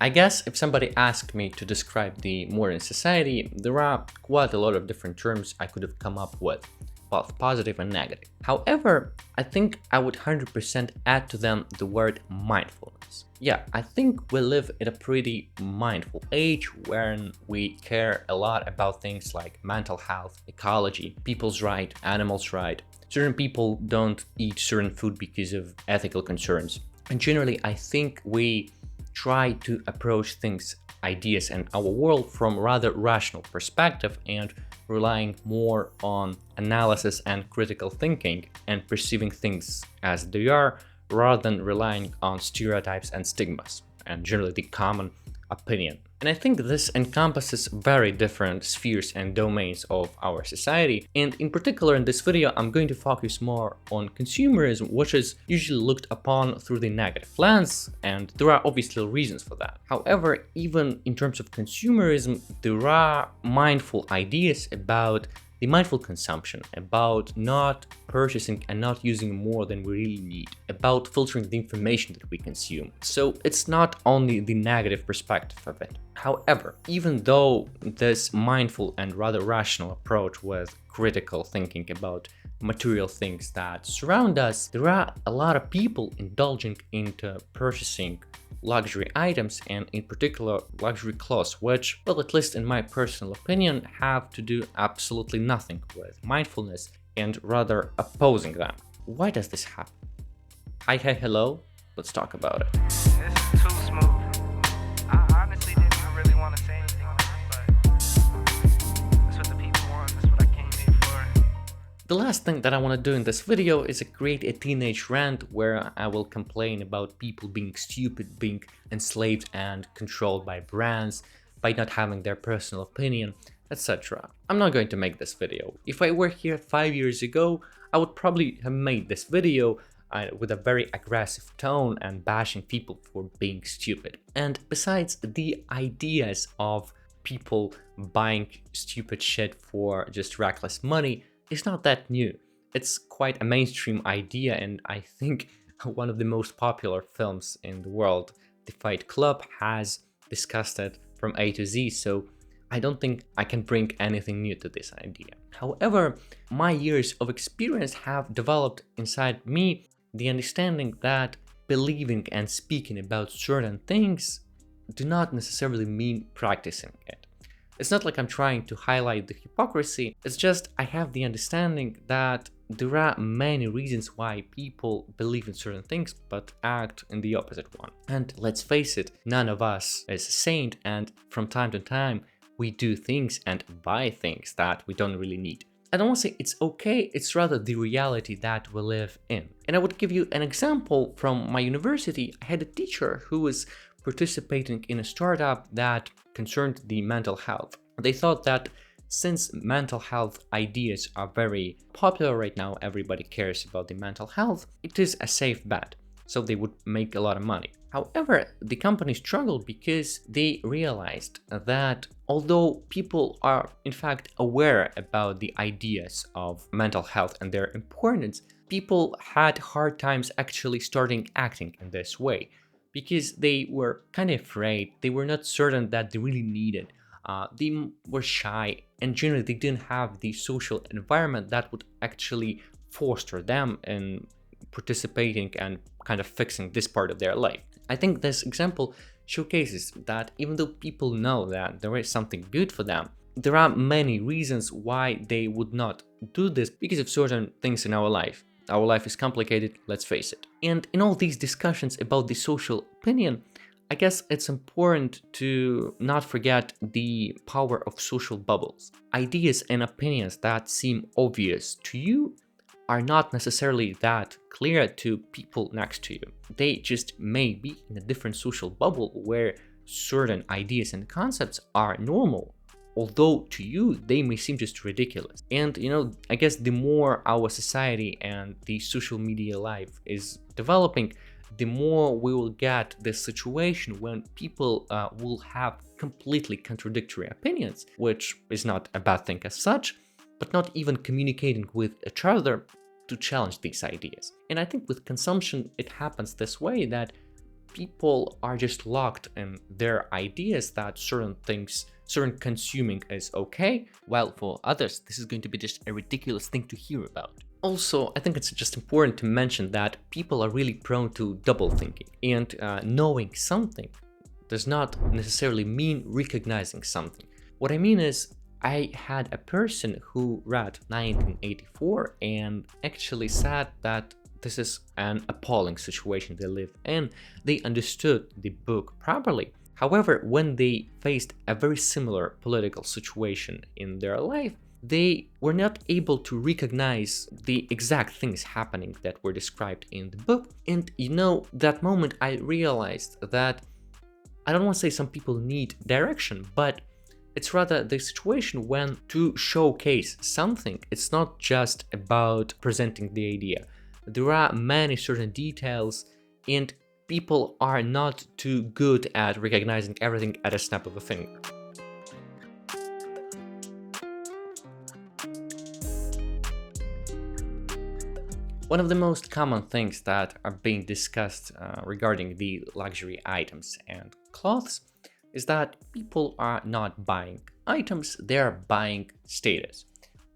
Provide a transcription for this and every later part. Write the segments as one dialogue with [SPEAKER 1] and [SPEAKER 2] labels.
[SPEAKER 1] I guess if somebody asked me to describe the modern society, there are quite a lot of different terms I could have come up with, both positive and negative. However, I think I would 100% add to them the word mindfulness. Yeah, I think we live in a pretty mindful age wherein we care a lot about things like mental health, ecology, people's right, animals' right. Certain people don't eat certain food because of ethical concerns. And generally, I think we try to approach things, ideas, and our world from rather rational perspective and relying more on analysis and critical thinking and perceiving things as they are rather than relying on stereotypes and stigmas and generally the common opinion. And I think this encompasses very different spheres and domains of our society. And in particular, in this video, I'm going to focus more on consumerism, which is usually looked upon through the negative lens, and there are obviously reasons for that. However, even in terms of consumerism, there are mindful ideas about the mindful consumption, about not purchasing and not using more than we really need, about filtering the information that we consume. So it's not only the negative perspective of it. However, even though this mindful and rather rational approach with critical thinking about material things that surround us, there are a lot of people indulging into purchasing luxury items, and in particular luxury clothes, which, well, at least in my personal opinion, have to do absolutely nothing with mindfulness and rather opposing them. Why does this happen? Hi, hello, let's talk about it.
[SPEAKER 2] This is too smooth. I honestly didn't even really want to say anything on this, but that's what the people want. That's what I came here for.
[SPEAKER 1] The last thing that I want to do in this video is create a teenage rant where I will complain about people being stupid, being enslaved and controlled by brands, by not having their personal opinion, etc. I'm not going to make this video. If I were here 5 years ago, I would probably have made this video with a very aggressive tone and bashing people for being stupid. And besides, the ideas of people buying stupid shit for just reckless money is not that new. It's quite a mainstream idea, and I think one of the most popular films in the world, The Fight Club, has discussed it from A to Z, so I don't think I can bring anything new to this idea. However, my years of experience have developed inside me the understanding that believing and speaking about certain things do not necessarily mean practicing it. It's not like I'm trying to highlight the hypocrisy, it's just I have the understanding that there are many reasons why people believe in certain things but act in the opposite one. And let's face it, none of us is a saint, and from time to time we do things and buy things that we don't really need. I don't want to say it's okay, it's rather the reality that we live in. And I would give you an example from my university. I had a teacher who was participating in a startup that concerned the mental health. They thought that since mental health ideas are very popular right now, everybody cares about the mental health, it is a safe bet, so they would make a lot of money. However, the company struggled because they realized that although people are in fact aware about the ideas of mental health and their importance, people had hard times actually starting acting in this way, because they were kind of afraid, they were not certain that they really needed. They were shy, and generally they didn't have the social environment that would actually foster them in participating and kind of fixing this part of their life. I think this example showcases that even though people know that there is something good for them, there are many reasons why they would not do this because of certain things in our life. Our life is complicated, let's face it. And in all these discussions about the social opinion, I guess it's important to not forget the power of social bubbles. Ideas and opinions that seem obvious to you are not necessarily that clear to people next to you. They just may be in a different social bubble where certain ideas and concepts are normal, although to you they may seem just ridiculous. And I guess the more our society and the social media life is developing, the more we will get this situation when people will have completely contradictory opinions, which is not a bad thing as such, but not even communicating with each other to challenge these ideas. And I think with consumption, it happens this way, that people are just locked in their ideas that certain things, certain consuming is okay, while for others this is going to be just a ridiculous thing to hear about. Also, I think it's just important to mention that people are really prone to double thinking, and knowing something does not necessarily mean recognizing something. What I mean is, I had a person who read 1984 and actually said that this is an appalling situation they live in. They understood the book properly. However, when they faced a very similar political situation in their life, they were not able to recognize the exact things happening that were described in the book. And that moment I realized that I don't want to say some people need direction, but it's rather the situation when to showcase something, it's not just about presenting the idea. There are many certain details, and people are not too good at recognizing everything at a snap of a finger. One of the most common things that are being discussed regarding the luxury items and clothes is that people are not buying items, they're buying status.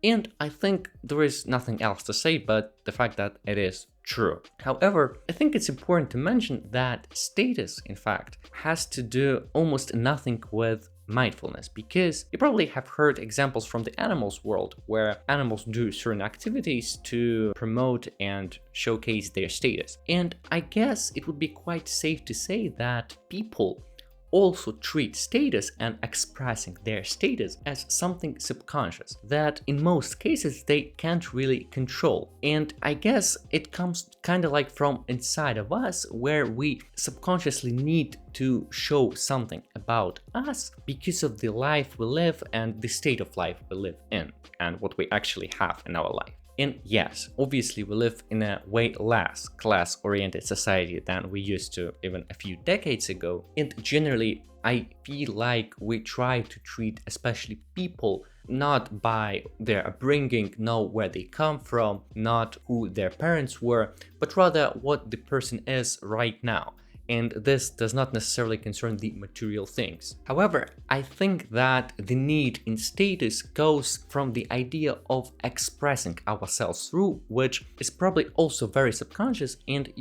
[SPEAKER 1] And I think there is nothing else to say but the fact that it is true. However, I think it's important to mention that status, in fact, has to do almost nothing with mindfulness, because you probably have heard examples from the animals world where animals do certain activities to promote and showcase their status. And I guess it would be quite safe to say that people also treat status and expressing their status as something subconscious that in most cases they can't really control. And I guess it comes kind of like from inside of us, where we subconsciously need to show something about us because of the life we live and the state of life we live in and what we actually have in our life. And yes, obviously we live in a way less class-oriented society than we used to even a few decades ago. And generally, I feel like we try to treat especially people not by their upbringing, not where they come from, not who their parents were, but rather what the person is right now. And this does not necessarily concern the material things. However, I think that the need in status goes from the idea of expressing ourselves through, which is probably also very subconscious. And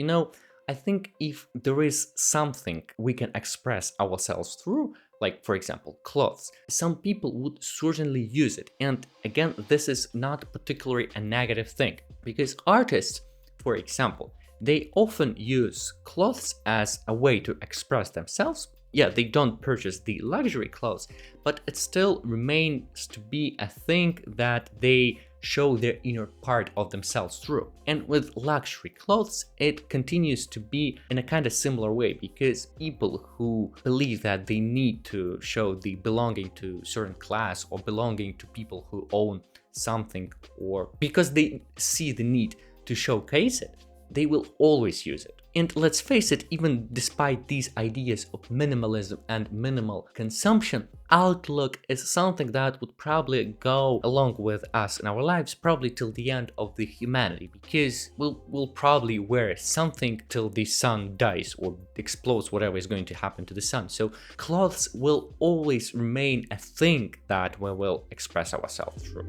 [SPEAKER 1] I think if there is something we can express ourselves through, like for example clothes, some people would certainly use it. And again, this is not particularly a negative thing, because artists, for example, they often use clothes as a way to express themselves. Yeah, they don't purchase the luxury clothes, but it still remains to be a thing that they show their inner part of themselves through. And with luxury clothes, it continues to be in a kind of similar way, because people who believe that they need to show the belonging to certain class or belonging to people who own something, or because they see the need to showcase it, they will always use it. And let's face it, even despite these ideas of minimalism and minimal consumption, outlook is something that would probably go along with us in our lives probably till the end of the humanity, because we'll probably wear something till the sun dies or explodes, whatever is going to happen to the sun. So clothes will always remain a thing that we will express ourselves through.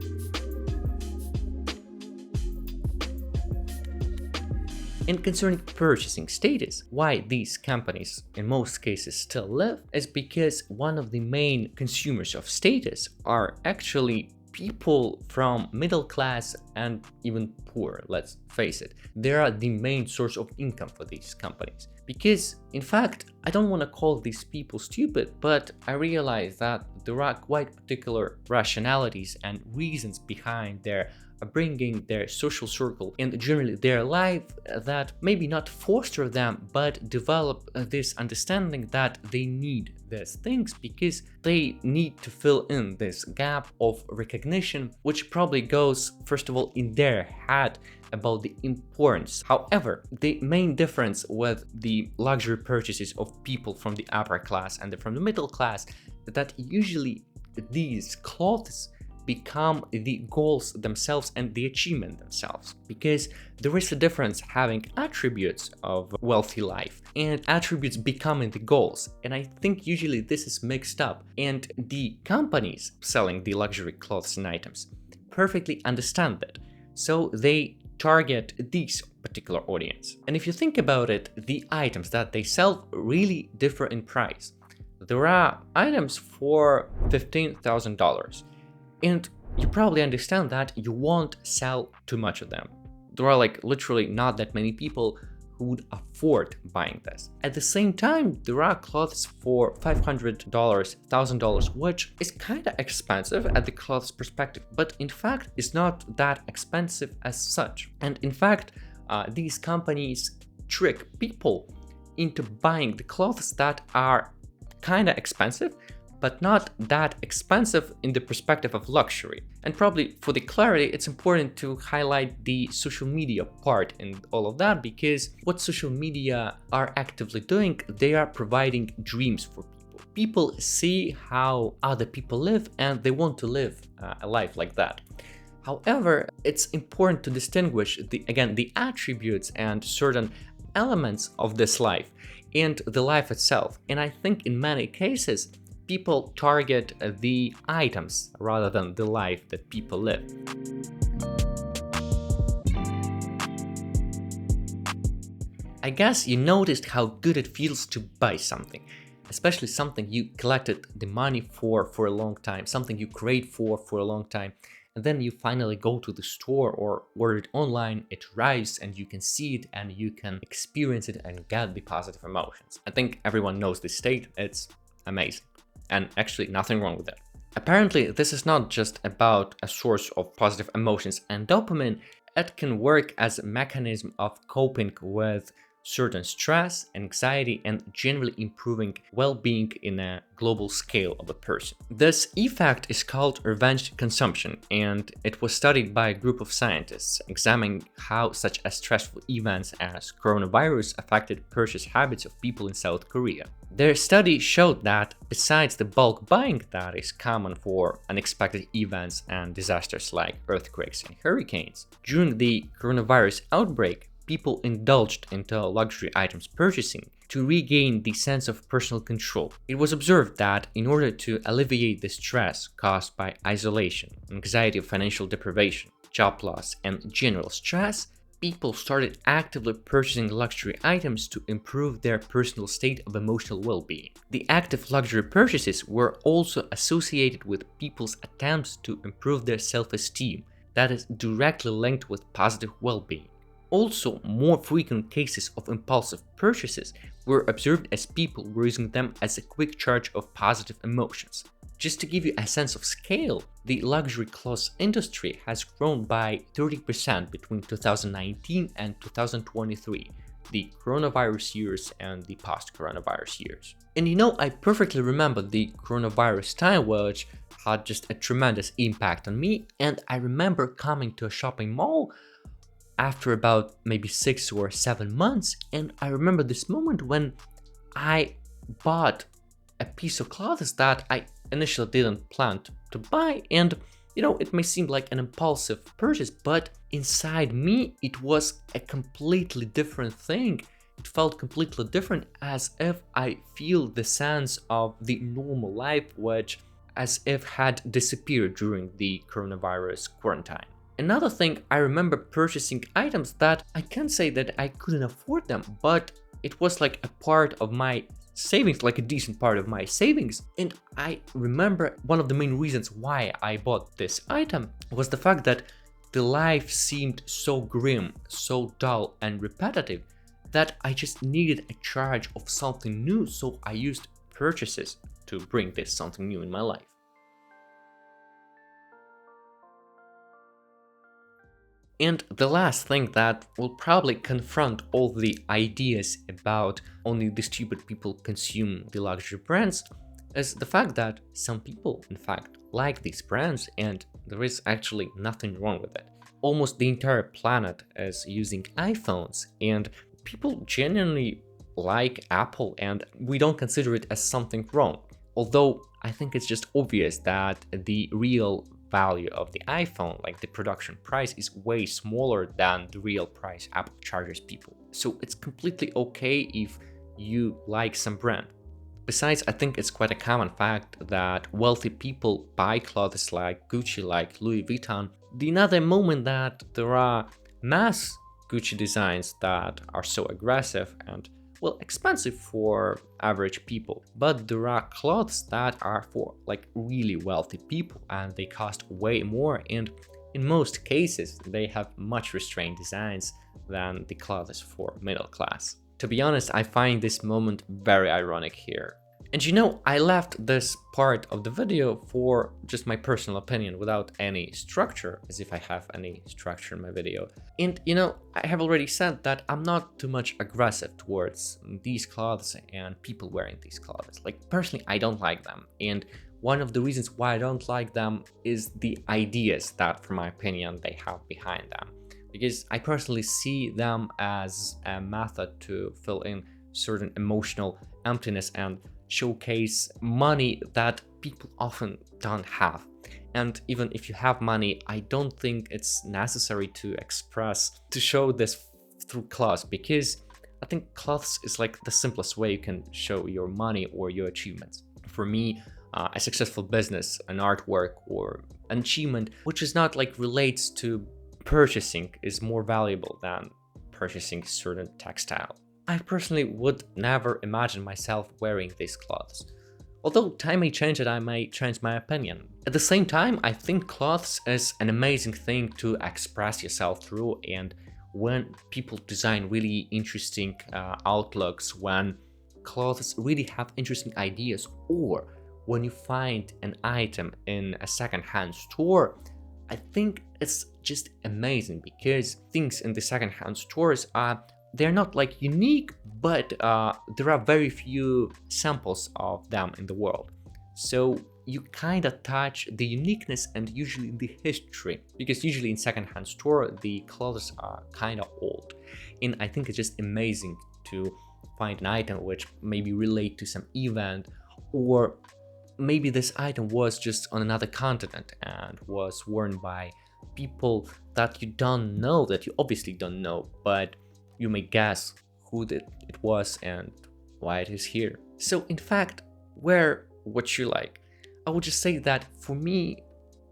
[SPEAKER 1] And concerning purchasing status, why these companies in most cases still live is because one of the main consumers of status are actually people from middle class and even poor, let's face it. They are the main source of income for these companies. Because, in fact, I don't want to call these people stupid, but I realize that there are quite particular rationalities and reasons behind their upbringing, their social circle, and generally their life that maybe not foster them, but develop this understanding that they need these things because they need to fill in this gap of recognition, which probably goes, first of all, in their head about the importance. However, the main difference with the luxury purchases of people from the upper class and from the middle class is that usually these clothes become the goals themselves and the achievement themselves, because there is a difference having attributes of wealthy life and attributes becoming the goals. And I think usually this is mixed up, and the companies selling the luxury clothes and items perfectly understand that, so they target these particular audience. And if you think about it, the items that they sell really differ in price. There are items for $15,000, and you probably understand that you won't sell too much of them. There are like literally not that many people who would afford buying this. At the same time, there are clothes for $500, $1,000, which is kind of expensive at the clothes perspective, but in fact is not that expensive as such. And in fact, these companies trick people into buying the clothes that are kind of expensive, but not that expensive in the perspective of luxury. And probably for the clarity, it's important to highlight the social media part in all of that, because what social media are actively doing, they are providing dreams for people. People see how other people live and they want to live a life like that. However, it's important to distinguish the attributes and certain elements of this life and the life itself. And I think in many cases, people target the items rather than the life that people live. I guess you noticed how good it feels to buy something, especially something you collected the money for a long time, something you craved for a long time, and then you finally go to the store or order it online, it arrives and you can see it and you can experience it and get the positive emotions. I think everyone knows this state, it's amazing. And actually nothing wrong with it. Apparently, this is not just about a source of positive emotions and dopamine, it can work as a mechanism of coping with certain stress, anxiety, and generally improving well-being in a global scale of a person. This effect is called revenge consumption, and it was studied by a group of scientists examining how such as stressful events as coronavirus affected purchase habits of people in South Korea. Their study showed that besides the bulk buying that is common for unexpected events and disasters like earthquakes and hurricanes, during the coronavirus outbreak, people indulged into luxury items purchasing to regain the sense of personal control. It was observed that in order to alleviate the stress caused by isolation, anxiety of financial deprivation, job loss, and general stress, people started actively purchasing luxury items to improve their personal state of emotional well-being. The active luxury purchases were also associated with people's attempts to improve their self-esteem, that is directly linked with positive well-being. Also, more frequent cases of impulsive purchases were observed as people were using them as a quick charge of positive emotions. Just to give you a sense of scale, the luxury clothes industry has grown by 30% between 2019 and 2023, the coronavirus years and the post-coronavirus years. And you know, I perfectly remember the coronavirus time, which had just a tremendous impact on me, and I remember coming to a shopping mall after about maybe 6 or 7 months, and I remember this moment when I bought a piece of clothes that I initially didn't plan to buy, and you know, it may seem like an impulsive purchase, but inside me it was a completely different thing. It felt completely different, as if I feel the sense of the normal life, which as if had disappeared during the coronavirus quarantine. Another thing, I remember purchasing items that I can't say that I couldn't afford them, but it was like a part of my savings, like a decent part of my savings. And I remember one of the main reasons why I bought this item was the fact that the life seemed so grim, so dull and repetitive that I just needed a charge of something new, so I used purchases to bring this something new in my life. And the last thing that will probably confront all the ideas about only the stupid people consume the luxury brands is the fact that some people, in fact, like these brands, and there is actually nothing wrong with it. Almost the entire planet is using iPhones, and people genuinely like Apple, and we don't consider it as something wrong. Although I think it's just obvious that the real value of the iPhone, like the production price, is way smaller than the real price Apple charges people. So it's completely okay if you like some brand. Besides, I think it's quite a common fact that wealthy people buy clothes like Gucci, like Louis Vuitton. The another moment that there are mass Gucci designs that are so aggressive and, well, expensive for average people, but there are clothes that are for like really wealthy people and they cost way more, and in most cases they have much restrained designs than the clothes for middle class. To be honest, I find this moment very ironic here. And you know, I left this part of the video for just my personal opinion without any structure, as if I have any structure in my video. And you know, I have already said that I'm not too much aggressive towards these clothes and people wearing these clothes. Like, personally, I don't like them. And one of the reasons why I don't like them is the ideas that, from my opinion, they have behind them. Because I personally see them as a method to fill in certain emotional emptiness and showcase money that people often don't have. And even if you have money, I don't think it's necessary to show this through clothes, because I think clothes is like the simplest way you can show your money or your achievements. For me, a successful business, an artwork, or an achievement which is not like relates to purchasing is more valuable than purchasing certain textile. I personally would never imagine myself wearing these clothes. Although time may change and I may change my opinion. At the same time, I think clothes is an amazing thing to express yourself through, and when people design really interesting outlooks, when clothes really have interesting ideas, or when you find an item in a second-hand store, I think it's just amazing, because things in the second-hand stores they're not like unique, but there are very few samples of them in the world. So you kind of touch the uniqueness and usually the history, because usually in second-hand store the clothes are kind of old, and I think it's just amazing to find an item which maybe relate to some event, or maybe this item was just on another continent and was worn by people that you don't know, that you obviously don't know, but you may guess who it was and why it is here. So in fact, wear what you like. I would just say that for me,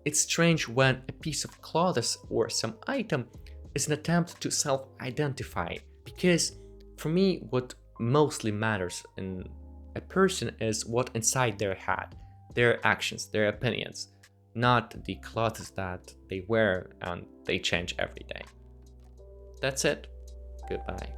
[SPEAKER 1] it's strange when a piece of clothes or some item is an attempt to self-identify, because for me, what mostly matters in a person is what inside their head, their actions, their opinions, not the clothes that they wear and they change every day. That's it. Goodbye.